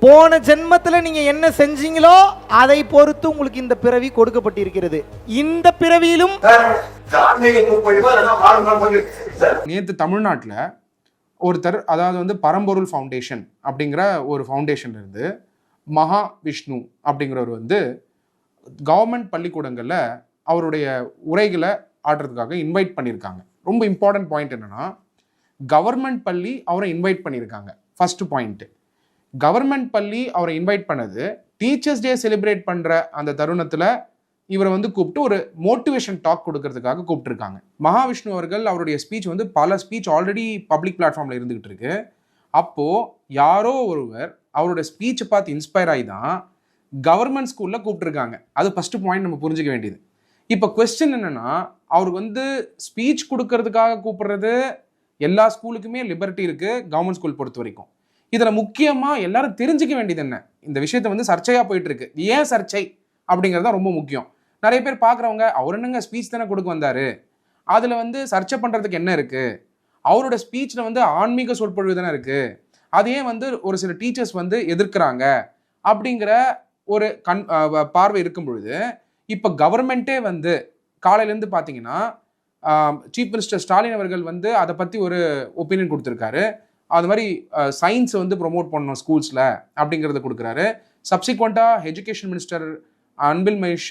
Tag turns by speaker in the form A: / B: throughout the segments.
A: போன ஜென்மத்தில் நீங்க என்ன செஞ்சீங்களோ அதை பொறுத்து உங்களுக்கு இந்த பிறவி கொடுக்கப்பட்டிருக்கிறது. இந்த பிறவியிலும்
B: நேற்று தமிழ்நாட்டில் ஒருத்தர், அதாவது வந்து பரம்பொருள் ஃபவுண்டேஷன் அப்படிங்கிற ஒரு ஃபவுண்டேஷன்ல இருந்து மகா விஷ்ணு அப்படிங்கிறவர் வந்து கவர்மெண்ட் பள்ளிக்கூடங்களில் அவருடைய உரைகளை ஆடுறதுக்காக இன்வைட் பண்ணியிருக்காங்க. ரொம்ப இம்பார்ட்டன்ட் பாயிண்ட் என்னன்னா, கவர்மெண்ட் பள்ளி அவரை இன்வைட் பண்ணியிருக்காங்க. ஃபர்ஸ்ட் பாயிண்ட், கவர்மெண்ட் பள்ளி அவரை இன்வைட் பண்ணது டீச்சர்ஸ் டே செலிப்ரேட் பண்ற அந்த தருணத்துல இவரை வந்து கூப்பிட்டு ஒரு மோட்டிவேஷன் டாக் கொடுக்கறதுக்காக கூப்பிட்டுருக்காங்க. மகாவிஷ்ணு அவர்கள் அவருடைய ஸ்பீச் வந்து பல ஸ்பீச் ஆல்ரெடி பப்ளிக் பிளாட்ஃபார்ம்ல இருந்துகிட்டு இருக்கு. அப்போ யாரோ ஒருவர் அவரோட ஸ்பீச்சை பார்த்து இன்ஸ்பயர் ஆகி தான் கவர்மெண்ட் ஸ்கூல்ல கூப்பிட்டுருக்காங்க. அது ஃபர்ஸ்ட் பாயிண்ட் நம்ம புரிஞ்சுக்க வேண்டியது. இப்போ கொஸ்டின் என்னன்னா, அவருக்கு வந்து ஸ்பீச் கொடுக்கறதுக்காக கூப்பிடுறது எல்லா ஸ்கூலுக்குமே லிபர்ட்டி இருக்கு கவர்மெண்ட் ஸ்கூல் பொறுத்த வரைக்கும். இதுல முக்கியமா எல்லாரும் தெரிஞ்சுக்க வேண்டியது என்ன, இந்த விஷயத்த வந்து சர்ச்சையா போயிட்டு இருக்கு. ஏன் சர்ச்சை அப்படிங்கிறது ரொம்ப முக்கியம். நிறைய பேர் பாக்குறவங்க, அவர் என்னங்க ஸ்பீச் தானே கொடுக்க வந்தாரு, அதுல வந்து சர்ச்சை பண்றதுக்கு என்ன இருக்கு, அவரோட ஸ்பீச்ல வந்து ஆன்மீக சொற்பொழிவு தானே இருக்கு, அதையே வந்து ஒரு சில டீச்சர்ஸ் வந்து எதிர்க்கிறாங்க அப்படிங்கிற ஒரு பார்வை இருக்கும் பொழுது, இப்ப கவர்மெண்ட்டே வந்து காலையில இருந்து பாத்தீங்கன்னா சீஃப் மினிஸ்டர் ஸ்டாலின் அவர்கள் வந்து அதை பத்தி ஒரு ஒப்பீனியன் கொடுத்திருக்காரு. அது மாதிரி சயின்ஸ் வந்து ப்ரொமோட் பண்ணணும் ஸ்கூல்ஸில் அப்படிங்கிறத கொடுக்குறாரு. சப்சிக்வெண்ட்டாக எஜுகேஷன் மினிஸ்டர் அன்பில் மகேஷ்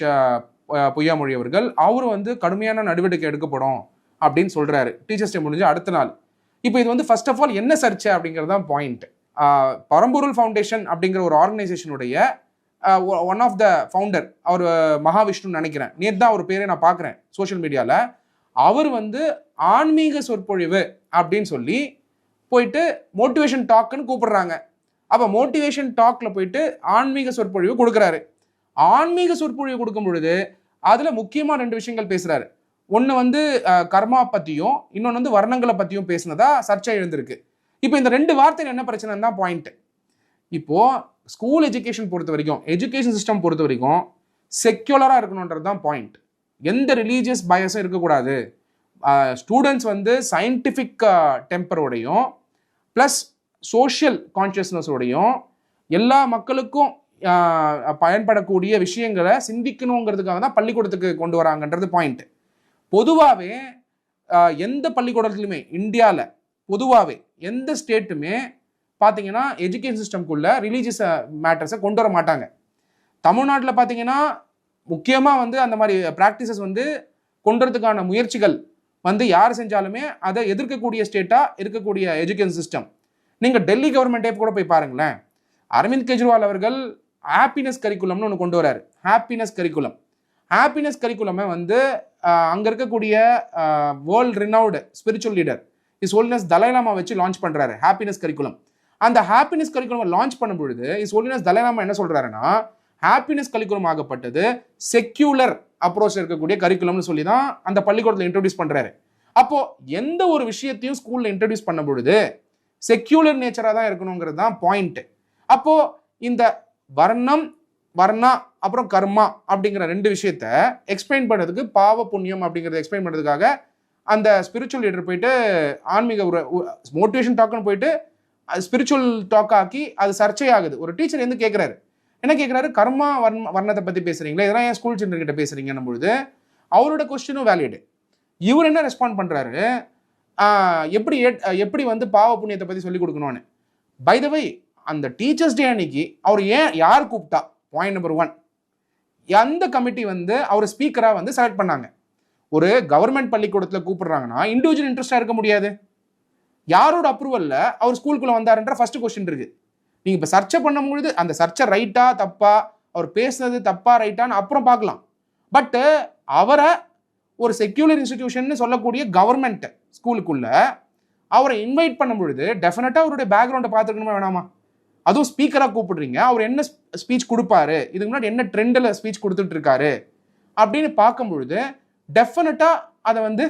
B: பொய்யாமொழி அவர்கள் அவரும் வந்து கடுமையான நடவடிக்கை எடுக்கப்படும் அப்படின்னு சொல்கிறாரு டீச்சர்ஸ் டே முடிஞ்சு அடுத்த நாள். இப்போ இது வந்து ஃபர்ஸ்ட் ஆஃப் ஆல் என்ன சர்ச்சை அப்படிங்கிறது தான் பாயிண்ட். பரம்பொருள் ஃபவுண்டேஷன் அப்படிங்கிற ஒரு ஆர்கனைசேஷனுடைய ஒன் ஆஃப் த ஃபவுண்டர் அவர் மகாவிஷ்ணு நினைக்கிறேன், நேற்று தான் அவர் பேரை நான் பார்க்குறேன் சோஷியல் மீடியாவில். அவர் வந்து ஆன்மீக சொற்பொழிவு அப்படின்னு சொல்லி போயிட்டு மோட்டிவேஷன் டாக்னு கூப்பிடுறாங்க. அப்போ மோட்டிவேஷன் டாக்ல போயிட்டு ஆன்மீக சொற்பொழிவு கொடுக்குறாரு. ஆன்மீக சொற்பொழிவு கொடுக்கும் பொழுது அதுல முக்கியமா 2 விஷயங்கள் பேசுறாரு. ஒன்று வந்து கர்மா பத்தியும், இன்னொன்று வந்து வர்ணங்களை பத்தியும் பேசினதா சர்ச்சை எழுந்திருக்கு. இப்போ இந்த 2 வார்த்தையில் என்ன பிரச்சனை தான் பாயிண்ட். இப்போ ஸ்கூல் எஜுகேஷன் பொறுத்த வரைக்கும், எஜுகேஷன் சிஸ்டம் பொறுத்த வரைக்கும் செக்யுலரா இருக்கணுன்றது தான் பாயிண்ட். எந்த ரிலீஜியஸ் பயஸும் இருக்கக்கூடாது. ஸ்டூடெண்ட்ஸ் வந்து சயின்டிஃபிக் டெம்பரோடையும் ப்ளஸ் சோஷியல் கான்ஷியஸ்னஸோடையும் எல்லா மக்களுக்கும் பயன்படக்கூடிய விஷயங்களை சிந்திக்கணுங்கிறதுக்காக தான் பள்ளிக்கூடத்துக்கு கொண்டு வராங்கன்றது பாயிண்ட். பொதுவாகவே எந்த பள்ளிக்கூடத்துலையுமே இந்தியாவில் பொதுவாகவே எந்த ஸ்டேட்டுமே பார்த்தீங்கன்னா எஜுகேஷன் சிஸ்டம்குள்ள ரிலீஜியஸ் மேட்டர்ஸை கொண்டு வர மாட்டாங்க. தமிழ்நாட்டில் பார்த்தீங்கன்னா முக்கியமாக வந்து அந்த மாதிரி ப்ராக்டிசஸ் வந்து கொண்டுறதுக்கான முயற்சிகள் வந்து யார் செஞ்சாலுமே அதை எதிர்க்கக்கூடிய ஸ்டேட்டா இருக்கக்கூடிய எஜுகேஷன் சிஸ்டம். நீங்க டெல்லி கவர்மெண்ட்டே கூட போய் பாருங்களேன். அரவிந்த் கெஜ்ரிவால் அவர்கள் ஹாப்பினஸ் கரிக்குலம்னு ஒன்று கொண்டு வராரு. ஹாப்பினஸ் கரிக்குலமை வந்து அங்க இருக்கக்கூடிய world renowned spiritual leader his holiness Dalai Lama வச்சு லான்ச் பண்றாரு ஹாப்பினஸ் கரிக்குலம். அந்த ஹாப்பினஸ் கரிக்குலம் லான்ச் பண்ணும் பொழுது இஸ் ஹோலினஸ் தலைலாமா என்ன சொல்றாருன்னா, ஹாப்பினஸ் கரிக்குலம் ஆகப்பட்டது செக்யூலர் அப்ரோச் இருக்கக்கூடிய கரிக்குலம்னு சொல்லி தான் அந்த பள்ளிக்கூடத்தில் இன்ட்ரோடியூஸ் பண்றாரு. அப்போ எந்த ஒரு விஷயத்தையும் ஸ்கூல்ல இன்ட்ரோடியூஸ் பண்ண பொழுது செக்யூலர் நேச்சரா தான் இருக்கணுங்கிறது தான் பாயிண்ட். அப்போ இந்த வர்ணா அப்புறம் கர்மா அப்படிங்கிற 2 விஷயத்த எக்ஸ்பிளைன் பண்ணுறதுக்கு, பாவ புண்ணியம் அப்படிங்கிறத எக்ஸ்பிளைன் பண்ணுறதுக்காக அந்த ஸ்பிரிச்சுவல் லீடர் போயிட்டு ஆன்மீக மோட்டிவேஷன் டாக்னு போயிட்டு ஸ்பிரிச்சுவல் டாக் ஆக்கி அது சர்ச்சை ஆகுது. ஒரு டீச்சர் வந்து கேட்குறாரு, என்ன கேட்குறாரு, கர்மா வர்ணத்தை பற்றி பேசுறீங்களா, இதெல்லாம் ஏன் ஸ்கூல் சில்ட்ரன் கிட்ட பேசுறீங்கன்னும் பொழுது அவரோட கொஸ்டினும் வேலிடு. இவர் என்ன ரெஸ்பாண்ட் பண்றாரு, எப்படி வந்து பாவ புண்ணியத்தை பற்றி சொல்லி கொடுக்கணும்னு. பை த வே அந்த டீச்சர்ஸ் டே அன்னைக்கு அவர் யார் கூப்பிட்டா, பாயிண்ட் நம்பர் 1, அந்த கமிட்டி வந்து அவர் ஸ்பீக்கரா வந்து செலக்ட் பண்ணாங்க. ஒரு கவர்மெண்ட் பள்ளிக்கூடத்தில் கூப்பிடுறாங்கன்னா இண்டிவிஜுவல் இன்ட்ரெஸ்டா இருக்க முடியாது. யாரோட அப்ரூவல்ல அவர் ஸ்கூலுக்குள்ள வந்தாருன்ற ஃபர்ஸ்ட் கொஸ்டின் இருக்கு. நீங்க இப்ப சர்ச்சை பண்ணும்பொழுது அந்த சர்ச்சை ரைட்டா தப்பா, அவர் பேசுனது தப்பா ரைட்டான்னு அப்புறம் பார்க்கலாம். பட் அவரை ஒரு செக்யூலர் இன்ஸ்டிடியூஷன் சொல்லக்கூடிய கவர்மெண்ட் ஸ்கூலுக்குள்ள அவரை இன்வைட் பண்ணும் பொழுது டெஃபினட்டா அவருடைய பேக்ரவுண்டை பார்த்துக்கணுமா வேணாமா? அதுவும் ஸ்பீக்கரா கூப்பிடுறீங்க, அவர் என்ன ஸ்பீச் கொடுப்பாரு, இதுக்கு முன்னாடி என்ன ட்ரெண்டில் ஸ்பீச் கொடுத்துட்டு இருக்காரு அப்படின்னு பார்க்கும் பொழுது டெஃபினட்டா அதை வந்து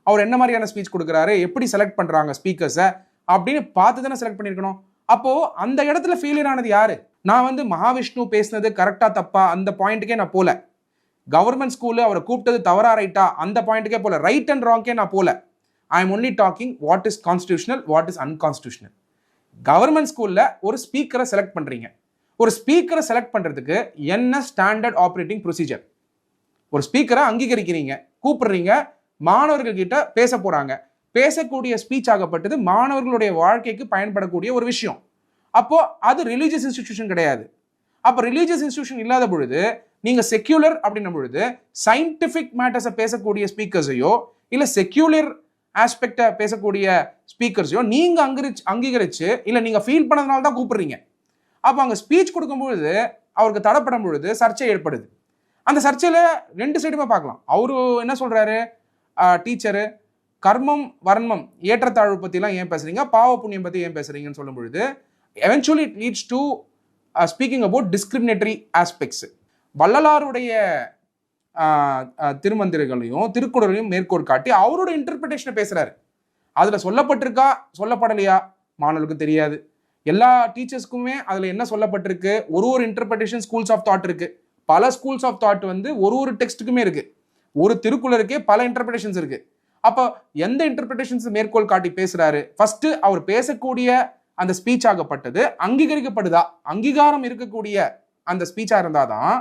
B: அவர் என்ன மாதிரியான ஸ்பீச் கொடுக்குறாரு, எப்படி செலக்ட் பண்றாங்க ஸ்பீக்கர்ஸை அப்படின்னு பார்த்து தானே செலக்ட் பண்ணியிருக்கணும். அப்போ அந்த இடத்துல ஃபெயிலியர் ஆனது யாரு? நான் வந்து மகாவிஷ்ணு பேசினது கரெக்டா தப்பா அந்த பாயிண்ட்டுக்கே நான் போல. கவர்மெண்ட் ஸ்கூல்ல அவரை கூப்பிட்டது தவறா ரைட்டா அந்த பாயிண்ட்டுக்கே போல. ரைட் அண்ட் ராங்கே நான் போல. I am only talking what is constitutional, what is unconstitutional. Government ஸ்கூலில் ஒரு ஸ்பீக்கரை செலக்ட் பண்ணுறீங்க. ஒரு ஸ்பீக்கரை செலக்ட் பண்ணுறதுக்கு என்ன ஸ்டாண்டர்ட் ஆப்ரேட்டிங் ப்ரொசீஜர்? ஒரு ஸ்பீக்கரை அங்கீகரிக்கிறீங்க, கூப்பிடுறீங்க, மாணவர்கள் கிட்ட பேச போகிறாங்க. பேசக்கூடிய ஸ்பீச் ஆகப்பட்டது மாணவர்களுடைய வாழ்க்கைக்கு பயன்படக்கூடிய ஒரு விஷயம். அப்போ அது ரிலீஜியஸ் இன்ஸ்டிடியூஷன் கிடையாது. அப்போ ரிலீஜியஸ் இன்ஸ்டிடியூஷன் இல்லாத பொழுது நீங்கள் செக்யூலர் அப்படின்னும் பொழுது சயின்டிஃபிக் மேட்டர்ஸை பேசக்கூடிய ஸ்பீக்கர்ஸையோ இல்லை செக்யூலர் ஆஸ்பெக்டை பேசக்கூடிய ஸ்பீக்கர்ஸையோ நீங்கள் அங்கீகரிச்சு இல்லை நீங்கள் ஃபீல் பண்ணதுனால தான் கூப்பிடுறீங்க. அப்போ அங்கே ஸ்பீச் கொடுக்கும்பொழுது அவருக்கு தடப்படும் பொழுது சர்ச்சை ஏற்படுது. அந்த சர்ச்சையில் 2 சைடுமே பார்க்கலாம். அவரு என்ன சொல்கிறாரு, டீச்சரு கர்மம் வர்மம் ஏற்றத்தாழ்வு பற்றிலாம் ஏன் பேசுகிறீங்க, பாவ புண்ணியம் பற்றி ஏன் பேசுகிறீங்கன்னு சொல்லும் பொழுது eventually it leads to speaking about discriminatory aspects. வள்ளலாருடைய திருமந்திரங்களையும் திருக்குறளையும் மேற்கோள் காட்டி அவரோட இன்டர்பிரிட்டேஷனை பேசுகிறாரு. அதில் சொல்லப்பட்டிருக்கா சொல்லப்படலையா மாணவர்களுக்கு தெரியாது. எல்லா டீச்சர்ஸ்க்குமே அதில் என்ன சொல்லப்பட்டிருக்கு, ஒரு இன்டர்பிரிட்டேஷன் ஸ்கூல்ஸ் ஆஃப் தாட் இருக்குது. பல ஸ்கூல்ஸ் ஆஃப் தாட் வந்து ஒரு டெக்ஸ்ட்டுக்குமே இருக்குது. ஒரு திருக்குறளுக்கே பல இன்டர்பிரிட்டேஷன்ஸ் இருக்குது. அப்போ எந்த இன்டர்பிரிட்டேஷன்ஸ் மேற்கோள் காட்டி பேசுகிறாரு? ஃபர்ஸ்ட் அவர் பேசக்கூடிய அந்த ஸ்பீச் ஆகப்பட்டது அங்கீகரிக்கப்படுதா, அங்கீகாரம் இருக்கக்கூடிய அந்த ஸ்பீச்சாக இருந்தால் தான்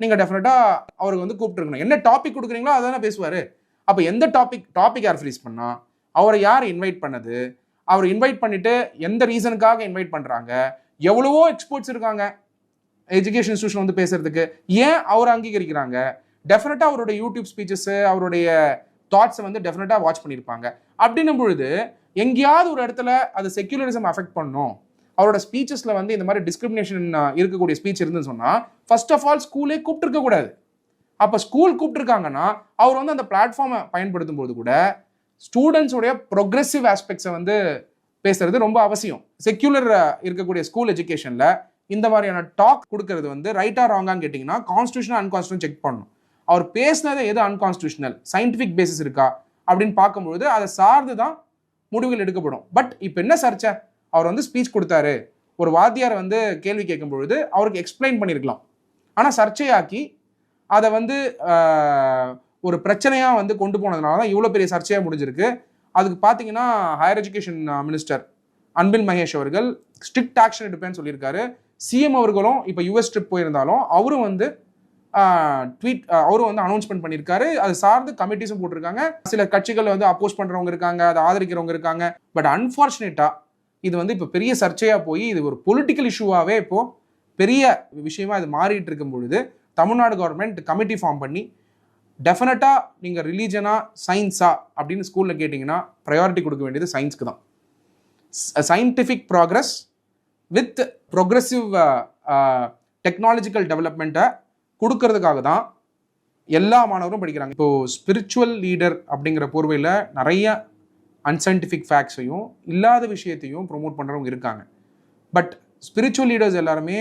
B: நீங்கள் டெஃபினட்டாக அவருக்கு வந்து கூப்பிட்டுருக்கணும். என்ன டாபிக் கொடுக்குறீங்களோ அதானே பேசுவார். அப்போ எந்த டாபிக் யார் ஃப்ரீஸ் பண்ணா, அவரை யார் இன்வைட் பண்ணது, அவர் இன்வைட் பண்ணிட்டு எந்த ரீசனுக்காக இன்வைட் பண்ணுறாங்க, எவ்வளவோ எக்ஸ்பர்ட்ஸ் இருக்காங்க எஜுகேஷன் இன்ஸ்டியூஷன் வந்து பேசுறதுக்கு, ஏன் அவரை அங்கீகரிக்கிறாங்க? டெஃபினட்டாக அவருடைய யூடியூப் ஸ்பீச்சஸ் அவருடைய தாட்ஸை வந்து டெஃபினட்டாக வாட்ச் பண்ணியிருப்பாங்க. அப்படின்னும் பொழுது எங்கேயாவது ஒரு இடத்துல அது செக்யூலரிசம் அஃபெக்ட் பண்ணும், அவரோட ஸ்பீச்சஸில் வந்து இந்த மாதிரி டிஸ்கிரிமினேஷன் இருக்கக்கூடிய ஸ்பீச் இருந்துன்னு சொன்னால் ஃபர்ஸ்ட் ஆஃப் ஆல் ஸ்கூலே கூப்பிட்டுருக்க கூடாது. அப்போ ஸ்கூல் கூப்பிட்டுருக்காங்கன்னா அவர் வந்து அந்த பிளாட்ஃபார்மை பயன்படுத்தும் போது கூட ஸ்டூடெண்ட்ஸோடைய ப்ரொக்ரெசிவ் ஆஸ்பெக்ட்ஸை வந்து பேசுறது ரொம்ப அவசியம். செக்யூலர் இருக்கக்கூடிய ஸ்கூல் எஜுகேஷனில் இந்த மாதிரியான டாக் கொடுக்கறது வந்து ரைட்டா ராங்கான்னு கேட்டிங்கன்னா கான்ஸ்டியூஷனல் அன்கான்ஸ்டியூஷனல் செக் பண்ணணும். அவர் பேசினதை எது அன்கான்ஸ்டியூஷனல், சயின்டிஃபிக் பேசிஸ் இருக்கா அப்படின்னு பார்க்கும்பொழுது அதை சார்ந்து தான் முடிவுகள் எடுக்கப்படும். பட் இப்போ என்ன சர்ச்சை, அவர் வந்து ஸ்பீச் கொடுத்தாரு, ஒரு வாத்தியாரை வந்து கேள்வி கேட்கும் பொழுது அவருக்கு எக்ஸ்பிளைன் பண்ணியிருக்கலாம். ஆனால் சர்ச்சையாக்கி அதை வந்து ஒரு பிரச்சனையாக வந்து கொண்டு போனதுனால தான் இவ்வளோ பெரிய சர்ச்சையாக முடிஞ்சிருக்கு. அதுக்கு பார்த்தீங்கன்னா higher education minister Anbil Mahesh அவர்கள் ஸ்ட்ரிக்ட் ஆக்ஷன் எடுப்பேன்னு சொல்லியிருக்காரு. சிஎம் அவர்களும் இப்போ யூஎஸ் ட்ரிப் போயிருந்தாலும் அவரும் வந்து அவரும் வந்து அனௌன்ஸ்மெண்ட் பண்ணியிருக்காரு. அது சார்ந்து கமிட்டிஸும் போட்டிருக்காங்க. சில கட்சிகள் வந்து அப்போஸ் பண்ணுறவங்க இருக்காங்க, அதை ஆதரிக்கிறவங்க இருக்காங்க. பட் அன்ஃபார்ச்சுனேட்டாக இது வந்து இப்போ பெரிய சர்ச்சையாக போய் இது ஒரு பொலிட்டிக்கல் இஷ்யூவாகவே இப்போது பெரிய விஷயமா இது மாறிட்டு இருக்கும் பொழுது தமிழ்நாடு கவர்மெண்ட் கமிட்டி ஃபார்ம் பண்ணி டெஃபினட்டாக நீங்கள் ரிலீஜனா சயின்ஸா அப்படின்னு ஸ்கூலில் கேட்டிங்கன்னா ப்ரையாரிட்டி கொடுக்க வேண்டியது சயின்ஸ்க்கு தான். Scientific progress with progressive technological டெவலப்மெண்ட்டை கொடுக்கறதுக்காக தான் எல்லா மாணவரும் படிக்கிறாங்க. இப்போது ஸ்பிரிச்சுவல் லீடர் அப்படிங்கிற போர்வையில் நிறைய அன்சைன்டிஃபிக் ஃபேக்ட்ஸையும் இல்லாத விஷயத்தையும் ப்ரொமோட் பண்ணுறவங்க இருக்காங்க. பட் ஸ்பிரிச்சுவல் லீடர்ஸ் எல்லாருமே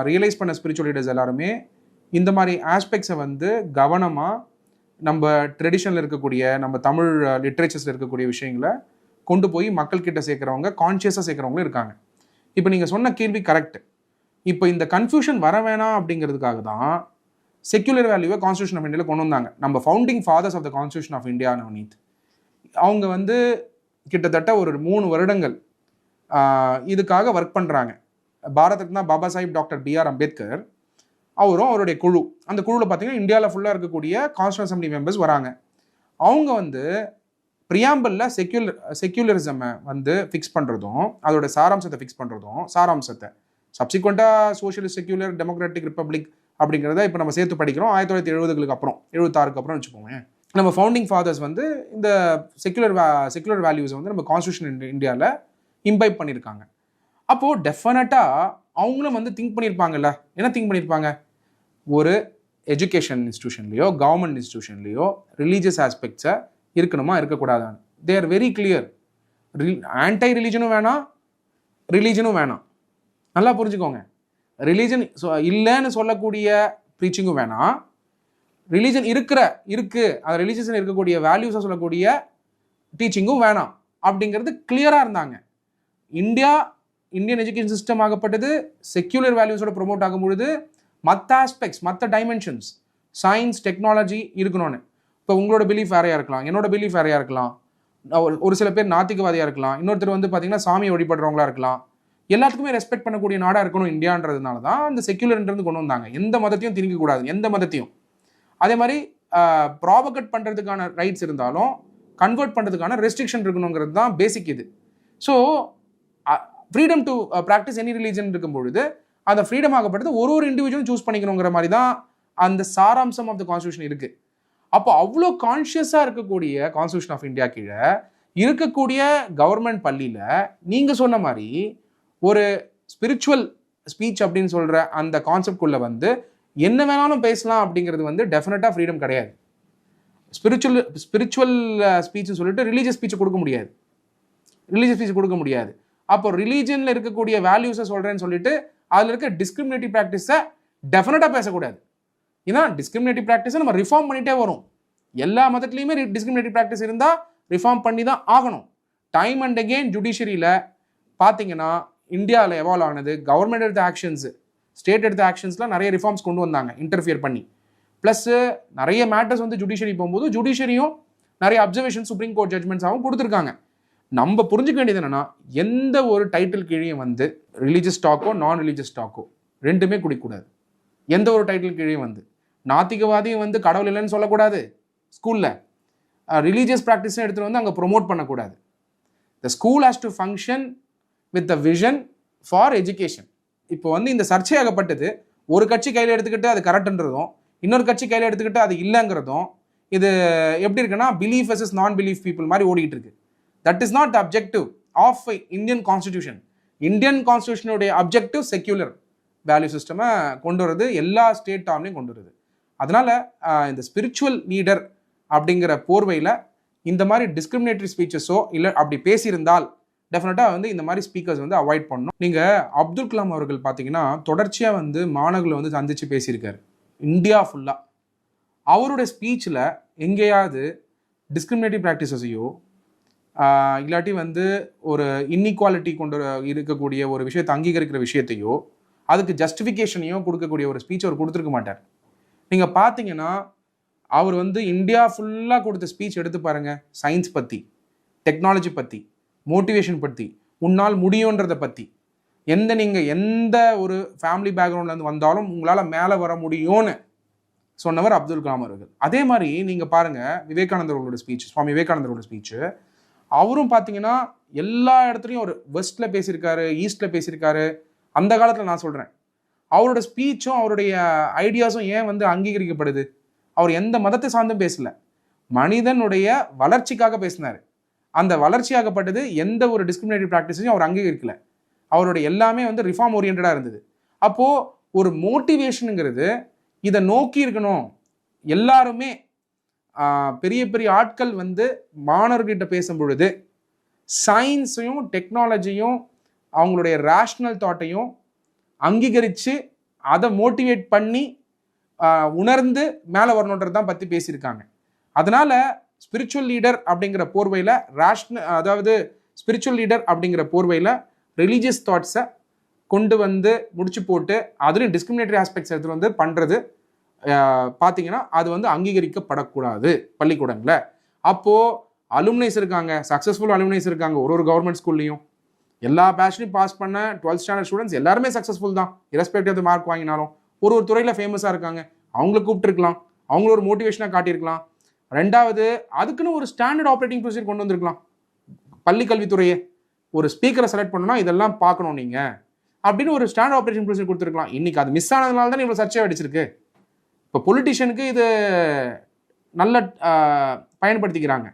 B: ரியலைஸ் பண்ண ஸ்பிரிச்சுவல் லீடர்ஸ் எல்லாருமே இந்த மாதிரி ஆஸ்பெக்ட்ஸை வந்து கவனமாக நம்ம ட்ரெடிஷனில் இருக்கக்கூடிய நம்ம தமிழ் லிட்ரேச்சர்ஸில் இருக்கக்கூடிய விஷயங்களை கொண்டு போய் மக்கள்கிட்ட சேர்க்குறவங்க, கான்ஷியஸாக சேர்க்குறவங்களும் இருக்காங்க. இப்போ நீங்கள் சொன்ன கேள்வி கரெக்ட். இப்போ இந்த கன்ஃபியூஷன் வர வேணாம் அப்படிங்கிறதுக்காக தான் செக்யூலர் வேல்யூவை கான்ஸ்டியூஷன் ஆஃப் இந்தியாவில் கொண்டு வந்தாங்க. நம்ம founding fathers of the constitution of India Navneet அவங்க வந்து கிட்டத்தட்ட ஒரு 3 வருடங்கள் இதுக்காக ஒர்க் பண்ணுறாங்க. பாரத் ரத்னா பாபா சாஹிப் டாக்டர் பிஆர் அம்பேத்கர் அவரும் அவருடைய குழு, அந்த குழுவில் பார்த்தீங்கன்னா இந்தியாவில் ஃபுல்லாக இருக்கக்கூடிய கான்ஸ்டியூஷன் அசம்பிளி மெம்பர்ஸ் வராங்க. அவங்க வந்து ப்ரியாம்பிளில் செக்யூலரிசமை வந்து ஃபிக்ஸ் பண்ணுறதும் அதோட சாராம்சத்தை ஃபிக்ஸ் பண்ணுறதும் சாராம்சத்தை சப்சிக்வெண்ட்டாக சோஷியலிஸ்ட் செக்யூலர் டெமோக்ராட்டிக் ரிப்பப்ளிக் அப்படிங்கிறத இப்போ நம்ம சேர்த்து படிக்கிறோம். 1970களுக்கு அப்புறம் 76க்கு அப்புறம் வச்சுக்கோங்க. நம்ம ஃபவுண்டிங் ஃபாதர்ஸ் வந்து இந்த செக்யூலர் வேல்யூஸை வந்து நம்ம கான்ஸ்டியூஷன் இந்தியாவில் இம்பைப் பண்ணியிருக்காங்க. அப்போது டெஃபினட்டாக அவங்களும் வந்து திங்க் பண்ணியிருப்பாங்கல்ல. என்ன திங்க் பண்ணியிருப்பாங்க, ஒரு எஜுகேஷன் இன்ஸ்டியூஷன்லேயோ கவர்மெண்ட் இன்ஸ்டியூஷன்லேயோ ரிலீஜியஸ் ஆஸ்பெக்ட்ஸை இருக்கணுமா இருக்கக்கூடாதான்னு. They are very clear. Anti ரிலீஜனும் வேணாம், ரிலீஜனும் வேணாம். நல்லா புரிஞ்சுக்கோங்க. ரிலீஜன் இல்லைன்னு சொல்லக்கூடிய ப்ரீச்சிங்கும் வேணாம், ரிலீஜன் இருக்குது அந்த ரிலீஜியஸில் இருக்கக்கூடிய வேல்யூஸை சொல்லக்கூடிய டீச்சிங்கும் வேணாம் அப்படிங்கிறது கிளியராக இருந்தாங்க. இந்தியன் எஜுகேஷன் சிஸ்டம் ஆகப்பட்டது செக்யூலர் வேல்யூஸோட ப்ரொமோட் ஆகும் பொழுது மற்ற ஆஸ்பெக்ட்ஸ், மற்ற டைமென்ஷன்ஸ், சயின்ஸ், டெக்னாலஜி இருக்கணும்னு. இப்போ உங்களோட பிலீஃப் வேறையாக இருக்கலாம், என்னோட பிலீஃப் வேறையாக இருக்கலாம், ஒரு சில பேர் நாத்திகவாதியாக இருக்கலாம், இன்னொருத்தர் வந்து பார்த்தீங்கன்னா சாமியை வழிபடுறவங்களா இருக்கலாம், எல்லாத்துக்குமே ரெஸ்பெக்ட் பண்ணக்கூடிய நாடாக இருக்கணும் இந்தியான்றதுனால தான் அந்த செக்யூலர்ன்றது கொண்டு வந்தாங்க. எந்த மதத்தையும் திணிக்கக்கூடாது, எந்த மதத்தையும். அதே மாதிரி ப்ராபகேட் பண்ணுறதுக்கான ரைட்ஸ் இருந்தாலும் கன்வெர்ட் பண்ணுறதுக்கான ரெஸ்ட்ரிக்ஷன் இருக்கணுங்கிறது தான் பேசிக் இது. So freedom to practice any religion இருக்கும் பொழுது அந்த ஃப்ரீடம் ஆகப்பட்டது ஒரு இண்டிவிஜுவலும் சூஸ் பண்ணிக்கணுங்கிற மாதிரி தான் அந்த சாராம்சம் ஆஃப் த கான்ஸ்டியூஷன் இருக்குது. அப்போ அவ்வளோ கான்ஷியஸாக இருக்கக்கூடிய கான்ஸ்டியூஷன் ஆஃப் இந்தியா கீழே இருக்கக்கூடிய கவர்மெண்ட் பள்ளியில் நீங்கள் சொன்ன மாதிரி ஒரு ஸ்பிரிச்சுவல் ஸ்பீச் அப்படின்னு சொல்கிற அந்த கான்செப்ட்குள்ளே வந்து என்ன வேணாலும் பேசலாம் அப்படிங்கிறது வந்து டெஃபினட்டாக ஃப்ரீடம் கிடையாது. ஸ்பிரிச்சுவல் ஸ்பீச்னு சொல்லிட்டு ரிலீஜியஸ் ஸ்பீச்சை கொடுக்க முடியாது. அப்போ ரிலீஜனில் இருக்கக்கூடிய வேல்யூஸை சொல்கிறேன்னு சொல்லிட்டு அதில் இருக்க டிஸ்கிரிமினேட்டிவ் ப்ராக்டிஸை டெஃபினட்டாக பேசக்கூடாது. ஏன்னா டிஸ்கிரிமினேட்டிவ் ப்ராக்டிஸை நம்ம ரிஃபார்ம் பண்ணிகிட்டே வரும். எல்லா மதத்துலேயுமே டிஸ்கிரிமினேட்டிவ் ப்ராக்டிஸ் இருந்தால் ரிஃபார்ம் பண்ணி தான் ஆகணும். டைம் அண்ட் அகெயின் ஜுடிஷியரியில் பார்த்தீங்கன்னா இந்தியாவில் எவால்வ் ஆனது கவர்மெண்ட் எடுத்த ஆக்ஷன்ஸ், ஸ்டேட் எடுத்த ஆக்ஷன்ஸ்லாம் நிறைய ரிஃபார்ம்ஸ் கொண்டு வந்தாங்க இன்டர்ஃபியர் பண்ணி. ப்ளஸ் நிறைய மேட்டர்ஸ் வந்து ஜுடிஷியரி போகும்போது ஜுடிஷியரியும் நிறைய அப்சர்வேஷன் சுப்ரீம் கோர்ட் ஜட்மெண்ட்ஸாகவும் கொடுத்துருக்காங்க. நம்ம புரிஞ்சுக்க வேண்டியது என்னன்னா, எந்த ஒரு டைட்டில் கீழேயும் வந்து ரிலீஜியஸ் டாக்கோ நான் ரிலீஜியஸ் டாக்கோ ரெண்டுமே குடிக்கக்கூடாது. எந்த ஒரு டைட்டில் கீழேயும் வந்து நாத்திகவாதியும் வந்து கடவுள் இல்லைன்னு சொல்லக்கூடாது. ஸ்கூலில் ரிலீஜியஸ் ப்ராக்டிஸும் எடுத்துகிட்டு வந்து அங்கே ப்ரொமோட் பண்ணக்கூடாது. The school has to function with the vision for education. இப்போ வந்து இந்த சர்ச்சையாகப்பட்டது ஒரு கட்சி கையில் எடுத்துக்கிட்டு அது கரெக்டுன்றதும் இன்னொரு கட்சி கையில் எடுத்துக்கிட்டு அது இல்லைங்கிறதும் இது எப்படி இருக்குன்னா belief versus non belief people மாதிரி ஓடிக்கிட்டு இருக்கு. That is not the objective of Indian constitution. Indian கான்ஸ்டிடியூஷனுடைய அப்ஜெக்டிவ் செக்யூலர் வேல்யூ சிஸ்டமை கொண்டு வருது, எல்லா ஸ்டேட் டாம்லையும் கொண்டு வருது. அதனால இந்த ஸ்பிரிச்சுவல் லீடர் அப்படிங்கிற போர்வையில் இந்த மாதிரி டிஸ்கிரிமினேட்டரி ஸ்பீச்சஸோ இல்லை அப்படி பேசியிருந்தால் டெஃபினட்டாக வந்து இந்த மாதிரி ஸ்பீக்கர்ஸ் வந்து அவாய்ட் பண்ணணும். நீங்கள் அப்துல் கலாம் அவர்கள் பார்த்தீங்கன்னா தொடர்ச்சியாக வந்து மாணவர்களை வந்து சந்தித்து பேசியிருக்காரு இந்தியா ஃபுல்லாக. அவருடைய ஸ்பீச்சில் எங்கேயாவது டிஸ்கிரிமினேட்டிவ் ப்ராக்டிசஸையோ இல்லாட்டி வந்து ஒரு இன்இக்வாலிட்டி கொண்டு இருக்கக்கூடிய ஒரு விஷயத்தை அங்கீகரிக்கிற விஷயத்தையோ அதுக்கு ஜஸ்டிஃபிகேஷனையோ கொடுக்கக்கூடிய ஒரு ஸ்பீச் அவர் கொடுத்துருக்க மாட்டார். நீங்கள் பார்த்தீங்கன்னா அவர் வந்து இந்தியா ஃபுல்லாக கொடுத்த ஸ்பீச் எடுத்து பாருங்கள். சயின்ஸ் பற்றி, டெக்னாலஜி பற்றி, மோட்டிவேஷன் பற்றி, உன்னால் முடியுன்றதை பற்றி, நீங்கள் எந்த ஒரு ஃபேமிலி பேக்ரவுண்ட்லேருந்து வந்தாலும் உங்களால் மேலே வர முடியும்னு சொன்னவர் அப்துல் கலாம் அவர்கள். அதே மாதிரி நீங்கள் பாருங்கள் விவேகானந்தரோட ஸ்பீச், சுவாமி விவேகானந்தரோட ஸ்பீச்சு. அவரும் பார்த்தீங்கன்னா எல்லா இடத்துலையும் ஒரு வெஸ்ட்டில் பேசியிருக்காரு, ஈஸ்ட்டில் பேசியிருக்காரு. அந்த காலத்தில் நான் சொல்கிறேன், அவரோட ஸ்பீச்சும் அவருடைய ஐடியாஸும் ஏன் வந்து அங்கீகரிக்கப்படுது? அவர் எந்த மதத்தை சார்ந்தும் பேசல, மனிதனுடைய வளர்ச்சிக்காக பேசினார். அந்த வளர்ச்சியாகப்பட்டது எந்த ஒரு டிஸ்கிரிமினேட்டிவ் ப்ராக்டிஸையும் அவர் அங்கீகரிக்கல. அவருடைய எல்லாமே வந்து ரிஃபார்ம் ஓரியன்டாக இருந்தது. அப்போது ஒரு மோட்டிவேஷனுங்கிறது இதை நோக்கி இருக்கணும். எல்லாருமே பெரிய பெரிய ஆட்கள் வந்து மாணவர்கிட்ட பேசும் பொழுது சயின்ஸையும் டெக்னாலஜியும் அவங்களுடைய ரேஷ்னல் தாட்டையும் அங்கீகரித்து அதை மோட்டிவேட் பண்ணி உணர்ந்து மேலே வரணுன்றது தான் பற்றி பேசியிருக்காங்க. அதனால் ஸ்பிரிச்சுவல் லீடர் அப்படிங்கிற போர்வையில் அதாவது ஸ்பிரிச்சுவல் லீடர் அப்படிங்கிற போர்வையில் ரிலீஜியஸ் தாட்ஸை கொண்டு வந்து முடிச்சு போட்டு அதுலேயும் டிஸ்கிரிமினேட்டரி ஆஸ்பெக்ட்ஸ் எடுத்துகிட்டு வந்து பண்ணுறது பார்த்தீங்கன்னா அது வந்து அங்கீகரிக்கப்படக்கூடாது பள்ளிக்கூடங்களில். அப்போது அலுமினைஸ் இருக்காங்க, சக்ஸஸ்ஃபுல் அலுமினைஸ் இருக்காங்க ஒரு கவர்மெண்ட் ஸ்கூல்லையும். எல்லா பேட்ச்லையும் பாஸ் பண்ண 12th ஸ்டாண்டர்ட் ஸ்டூடெண்ட்ஸ் எல்லாருமே சக்ஸஸ்ஃபுல் தான், இரஸ்பெக்டிவ் ஆஃப் மார்க் வாங்கினாலும். ஒரு துறையில் ஃபேமஸாக இருக்காங்க, அவங்கள கூப்பிட்டுருக்கலாம், அவங்கள ஒரு மோட்டிவேஷனாக காட்டியிருக்கலாம். ரெண்டாவது, அதுக்குன்னு ஒரு ஸ்டாண்டர்ட் ஆப்ரேட்டிங் ப்ரொசீஜர் கொண்டு வந்திருக்கலாம். பள்ளி கல்வித்துறையை ஒரு ஸ்பீக்கரை செலக்ட் பண்ணணும்னா இதெல்லாம் பார்க்கணும் நீங்கள் அப்படின்னு ஒரு ஸ்டாண்டர்ட் ஆப்ரேட்டிங் ப்ரொசீஜர் கொடுத்துருக்கலாம். இன்றைக்கி அது மிஸ் ஆனதுனால தான் இவ்வளோ சர்ச்சை அடிச்சிருக்கு. இப்போ பொலிட்டிஷியனுக்கு இது நல்ல பயன்படுத்திக்கிறாங்க.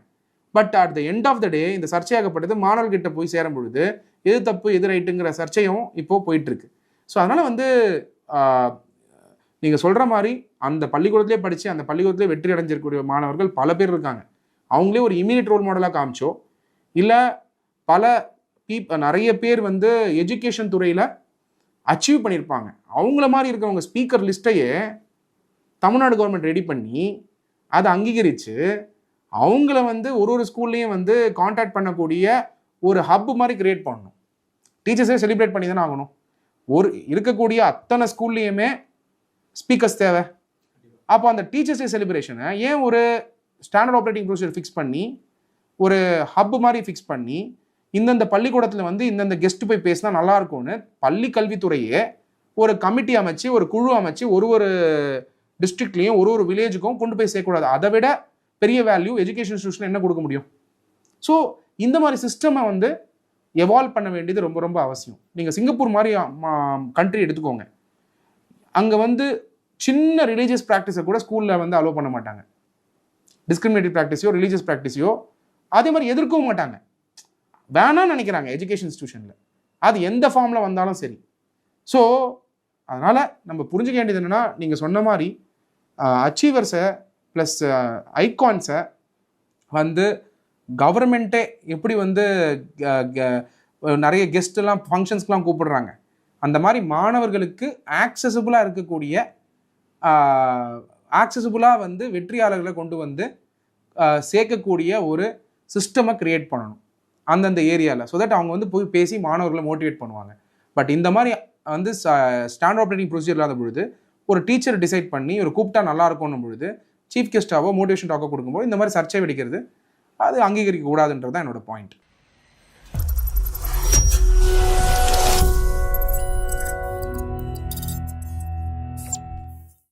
B: But at the end of the day இந்த சர்ச்சையாகப்பட்டது மாணவர்கிட்ட போய் சேரும் பொழுது எது தப்பு எது ரைட்டுங்கிற சர்ச்சையும் இப்போது போயிட்டுருக்கு. ஸோ அதனால் வந்து நீங்கள் சொல்கிற மாதிரி அந்த பள்ளிக்கூடத்திலே படித்து அந்த பள்ளிக்கூடத்திலே வெற்றி அடைஞ்சிருக்கக்கூடிய மாணவர்கள் பல பேர் இருக்காங்க. அவங்களே ஒரு இமீடியட் ரோல் மாடலாக காமிச்சோ இல்லை நிறைய பேர் வந்து எஜுகேஷன் துறையில் அச்சீவ் பண்ணியிருப்பாங்க. அவங்கள மாதிரி இருக்கவங்க ஸ்பீக்கர் லிஸ்ட்டையே தமிழ்நாடு கவர்மெண்ட் ரெடி பண்ணி அதை அங்கீகரித்து அவங்கள வந்து ஒரு ஸ்கூல்லையும் வந்து கான்டாக்ட் பண்ணக்கூடிய ஒரு ஹப் மாதிரி கிரியேட் பண்ணணும். டீச்சர்ஸே செலிப்ரேட் பண்ணி தானே ஆகணும். இருக்கக்கூடிய அத்தனை ஸ்கூல்லையுமே ஸ்பீக்கர்ஸ் தேவை. அப்போ அந்த டீச்சர்ஸ் டே செலிப்ரேஷனை ஏன் ஒரு ஸ்டாண்டர்ட் ஆப்ரேட்டிங் ப்ரொசீஜர் ஃபிக்ஸ் பண்ணி ஒரு ஹப் மாதிரி ஃபிக்ஸ் பண்ணி இந்தந்த பள்ளிக்கூடத்தில் வந்து இந்தந்த கெஸ்ட் போய் பேசினா நல்லா இருக்கும்னு பள்ளி கல்வித்துறையே ஒரு கமிட்டி அமைச்சு ஒரு குழு அமைச்சு ஒரு டிஸ்ட்ரிக்ட்லையும் ஒரு வில்லேஜுக்கும் கொண்டு போய் சேர்க்கக்கூடாது. அதை விட பெரிய வேல்யூ எஜுகேஷன் இன்ஸ்டியூஷன் என்ன கொடுக்க முடியும்? ஸோ இந்த மாதிரி சிஸ்டமை வந்து எவால்வ் பண்ண வேண்டியது ரொம்ப ரொம்ப அவசியம். நீங்கள் சிங்கப்பூர் மாதிரி கண்ட்ரி எடுத்துக்கோங்க. அங்கே வந்து சின்ன ரிலீஜியஸ் ப்ராக்டிஸை கூட ஸ்கூலில் வந்து அலோவ் பண்ண மாட்டாங்க. டிஸ்கிரிமினேட்டிவ் ப்ராக்டிஸையோ ரிலீஜியஸ் ப்ராக்டிஸையோ அதே மாதிரி எதிர்க்கவும் மாட்டாங்க. வேணான்னு நினைக்கிறாங்க எஜுகேஷன் இன்ஸ்டியூஷனில், அது எந்த ஃபார்மில் வந்தாலும் சரி. ஸோ அதனால் நம்ம புரிஞ்சுக்க வேண்டியது என்னென்னா, நீங்கள் சொன்ன மாதிரி அச்சீவர்ஸை ப்ளஸ் ஐகான்ஸை வந்து கவர்மெண்ட்டே எப்படி வந்து நிறைய கெஸ்ட்டெல்லாம் ஃபங்க்ஷன்ஸ்க்கெலாம் கூப்பிடுறாங்க, அந்த மாதிரி மாணவர்களுக்கு ஆக்சசபிளாக இருக்கக்கூடிய ஆக்சசபிளாக வந்து வெற்றியாளர்களை கொண்டு வந்து சேர்க்கக்கூடிய ஒரு சிஸ்டமை க்ரியேட் பண்ணணும் அந்தந்த ஏரியாவில். ஸோ தட் அவங்க வந்து போய் பேசி மாணவர்களை மோட்டிவேட் பண்ணுவாங்க. பட் இந்த மாதிரி வந்து ஸ்டாண்டர்ட் ஆப்ரேட்டிங் ப்ரொசீஜர் இல்லாத பொழுது ஒரு டீச்சர் டிசைட் பண்ணி ஒரு கூப்பிட்டா நல்லா இருக்கும்னும் பொழுது சீஃப் கெஸ்ட்டாவோ மோட்டிவேஷன் டாக்கோ கொடுக்கும்போது இந்த மாதிரி சர்ச்சை வெடிக்கிறது அது அங்கீகரிக்க கூடாதுன்றது தான் என்னோட பாயிண்ட்.